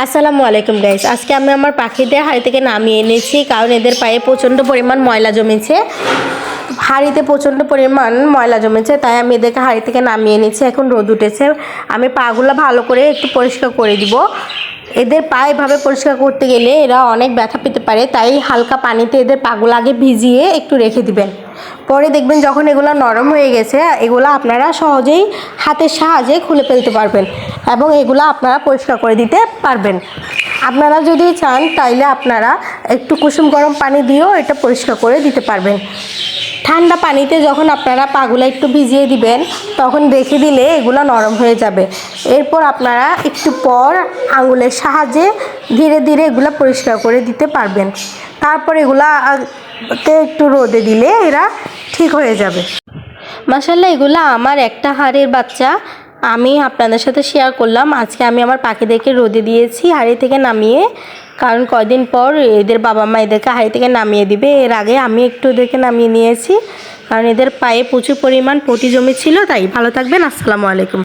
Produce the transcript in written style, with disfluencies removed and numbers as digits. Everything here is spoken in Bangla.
আসসালামু আলাইকুম গাইস, আজকে আমি আমার পাখিদের হাড়ি থেকে নামিয়ে এনেছি কারণ এদের পায়ে প্রচণ্ড পরিমাণ ময়লা জমেছে। হাঁড়িতে প্রচণ্ড পরিমাণ ময়লা জমেছে, তাই আমি এদেরকে হাঁড়ি থেকে নামিয়ে এনেছি। এখন রোদ উঠেছে, আমি পাগুলো ভালো করে একটু পরিষ্কার করে দিব। এদের পা এভাবে পরিষ্কার করতে গেলে এরা অনেক ব্যথা পেতে পারে, তাই হালকা পানিতে এদের পাগুলো আগে ভিজিয়ে একটু রেখে দিবেন। পরে দেখবেন যখন এগুলো নরম হয়ে গেছে, এগুলো আপনারা সহজেই হাতের সাহায্যে খুলে ফেলতে পারবেন এবং এগুলো আপনারা পরিষ্কার করে দিতে পারবেন। আপনারা যদি চান তাইলে আপনারা একটু কুসুম গরম পানি দিয়েও এটা পরিষ্কার করে দিতে পারবেন। ঠান্ডা পানিতে যখন আপনারা পাগুলো একটু ভিজিয়ে দিবেন, তখন রেখে দিলে এগুলো নরম হয়ে যাবে। এরপর আপনারা একটু পর আঙুলের সাহায্যে ধীরে ধীরে এগুলো পরিষ্কার করে দিতে পারবেন। তারপর এগুলাতে একটু রোদে দিলে এরা ঠিক হয়ে যাবে। মাশাআল্লাহ, এগুলো আমার একটা হাঁড়ির বাচ্চা আমি আপনাদের সাথে শেয়ার করলাম। আজকে আমি আমার পাখিদেরকে রোদে দিয়েছি হাঁড়ি থেকে নামিয়ে, কারণ কয়দিন পর এদের বাবা মা এদেরকে হাঁড়ি থেকে নামিয়ে দিবে। এর আগে আমি একটু এদেরকে নামিয়ে নিয়েছি কারণ এদের পায়ে প্রচুর পরিমাণ পটি জমেছিল। তাই ভালো থাকবেন, আসসালামু আলাইকুম।